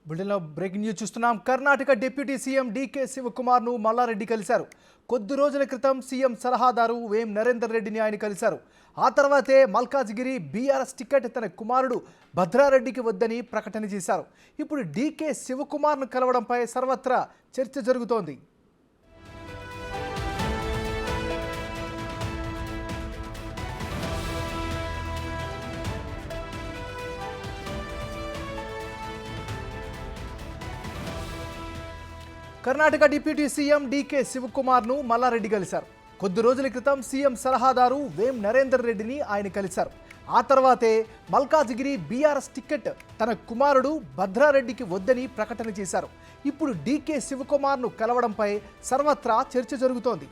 బులెటిన్లో breaking news చూస్తున్నాం. Karnataka deputy CM DK శివకుమార్ను మల్లారెడ్డి కలిశారు. కొద్ది రోజుల క్రితం సీఎం సలహాదారు వేం నరేందర్ రెడ్డిని ఆయన కలిశారు. ఆ తర్వాతే మల్కాజ్గిరి బీఆర్ఎస్ టికెట్ తన కుమారుడు భద్రారెడ్డికి వద్దని ప్రకటన చేశారు. ఇప్పుడు డీకే శివకుమార్ను కలవడంపై సర్వత్రా చర్చ జరుగుతోంది. కర్ణాటక డిప్యూటీ సీఎం డీకే శివకుమార్ను మల్లారెడ్డి కలిశారు. కొద్ది రోజుల క్రితం సీఎం సలహాదారు వేం నరేందర్ రెడ్డిని ఆయన కలిశారు. ఆ తర్వాతే మల్కాజ్గిరి బీఆర్ఎస్ టికెట్ తన కుమారుడు భద్రారెడ్డికి వద్దని ప్రకటన చేశారు. ఇప్పుడు డీకే శివకుమార్ను కలవడంపై సర్వత్రా చర్చ జరుగుతోంది.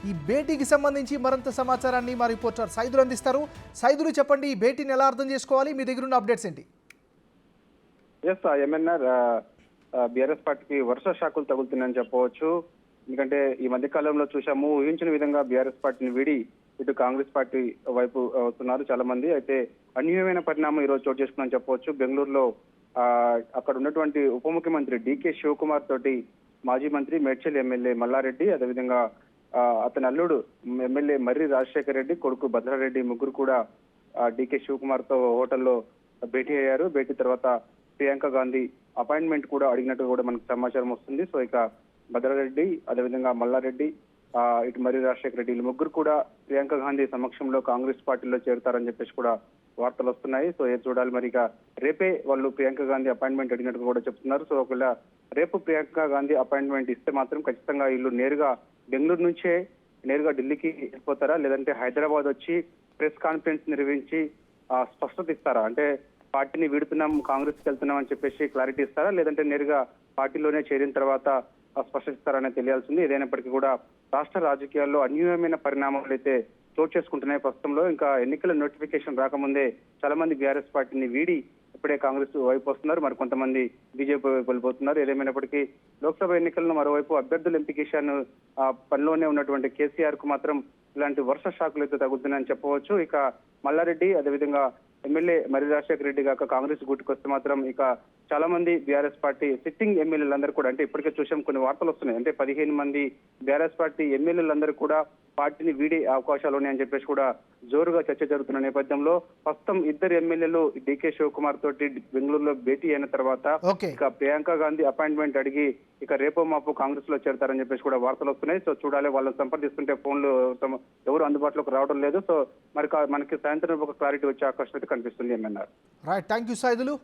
ఈ భేటీకి సంబంధించి మరింత సమాచారాన్ని మా రిపోర్టర్ సైదులు అందిస్తారు. సైదులు, చెప్పండి, ఈ భేటీని ఎలా అర్థం చేసుకోవాలి? మీ దగ్గర ఉన్న అప్డేట్స్ ఏంటి? ఎంఎన్ఆర్ బీఆర్ఎస్ పార్టీకి వరుస షాకులు తగులుతున్నాయని చెప్పవచ్చు. ఎందుకంటే ఈ మధ్య కాలంలో చూసాము, ఊహించిన విధంగా బీఆర్ఎస్ పార్టీని వీడి ఇటు కాంగ్రెస్ పార్టీ వైపు వస్తున్నారు చాలా మంది. అయితే అన్యూహ్యమైన పరిణామం ఈ రోజు చోటు చేసుకుందని చెప్పవచ్చు. బెంగళూరులో అక్కడ ఉన్నటువంటి ఉప ముఖ్యమంత్రి డీకే శివకుమార్ తోటి మాజీ మంత్రి మేడ్చల్ ఎమ్మెల్యే మల్లారెడ్డి, అదేవిధంగా అతని అల్లుడు ఎమ్మెల్యే మర్రి రాజశేఖర్ రెడ్డి, కొడుకు భద్రారెడ్డి, ముగ్గురు కూడా డీకే శివకుమార్ తో హోటల్లో భేటీ అయ్యారు. భేటీ తర్వాత ప్రియాంక గాంధీ అపాయింట్మెంట్ కూడా అడిగినట్టు కూడా మనకు సమాచారం వస్తుంది. సో ఇక భద్రారెడ్డి, అదేవిధంగా మల్లారెడ్డి, ఇటు మర్రి రాజశేఖర రెడ్డి, ముగ్గురు కూడా ప్రియాంక గాంధీ సమక్షంలో కాంగ్రెస్ పార్టీలో చేరుతారని చెప్పేసి కూడా వార్తలు వస్తున్నాయి. సో ఏది చూడాలి మరి. ఇక రేపే వాళ్ళు ప్రియాంక గాంధీ అపాయింట్మెంట్ అడిగినట్టు కూడా చెప్తున్నారు. సో ఒకవేళ రేపు ప్రియాంక గాంధీ అపాయింట్మెంట్ ఇస్తే మాత్రం ఖచ్చితంగా వీళ్ళు నేరుగా బెంగళూరు నుంచే నేరుగా ఢిల్లీకి వెళ్ళిపోతారా, లేదంటే హైదరాబాద్ వచ్చి ప్రెస్ కాన్ఫరెన్స్ నిర్వహించి స్పష్టత ఇస్తారా? అంటే పార్టీని వీడుతున్నాం, కాంగ్రెస్కి వెళ్తున్నాం అని చెప్పేసి క్లారిటీ ఇస్తారా, లేదంటే నేరుగా పార్టీలోనే చేరిన తర్వాత స్పష్టత ఇస్తారనే తెలియాల్సింది. ఏదైనప్పటికీ కూడా రాష్ట్ర రాజకీయాల్లో అన్యూహ్యమైన పరిణామాలు అయితే చోటు చేసుకుంటున్నాయి ప్రస్తుతంలో. ఇంకా ఎన్నికల నోటిఫికేషన్ రాకముందే చాలా మంది బీఆర్ఎస్ పార్టీని వీడి ఇప్పుడే కాంగ్రెస్ వైపు వస్తున్నారు, మరి కొంతమంది బీజేపీ వైపు వెళ్ళిపోతున్నారు. ఏదేమైనప్పటికీ లోక్సభ ఎన్నికలను మరోవైపు అభ్యర్థుల ఎంపికేషన్ పనిలోనే ఉన్నటువంటి కేసీఆర్ కు మాత్రం ఇలాంటి వరుస షాకులు అయితే తగ్గుతున్నాయని చెప్పవచ్చు. ఇక మల్లారెడ్డి, అదేవిధంగా ఎమ్మెల్యే మర్రి రాజశేఖర రెడ్డి గాక కాంగ్రెస్ గుట్టుకొస్తే మాత్రం ఇక చాలా మంది బీఆర్ఎస్ పార్టీ సిట్టింగ్ ఎమ్మెల్యేలందరూ కూడా, అంటే ఇప్పటికే చూసాం కొన్ని వార్తలు వస్తున్నాయి, అంటే 15 మంది బీఆర్ఎస్ పార్టీ ఎమ్మెల్యేలందరూ కూడా పార్టీని వీడే అవకాశాలు ఉన్నాయని చెప్పేసి కూడా జోరుగా చర్చ జరుగుతున్న నేపథ్యంలో ప్రస్తుతం ఇద్దరు ఎమ్మెల్యేలు డీకే శివకుమార్ తోటి బెంగళూరులో భేటీ అయిన తర్వాత ఇక ప్రియాంక గాంధీ అపాయింట్మెంట్ అడిగి ఇక రేపో మాపు కాంగ్రెస్ లో చేరతారని చెప్పేసి కూడా వార్తలు వస్తున్నాయి. సో చూడాలి, వాళ్ళని సంప్రదిస్తుంటే ఫోన్లు ఎవరు అందుబాటులోకి రావడం లేదు. సో మరి మనకి సాయంత్రం ఒక క్లారిటీ వచ్చే అవకాశం అయితే కనిపిస్తుంది. ఏమన్నారు? Right, thank you Saidulu.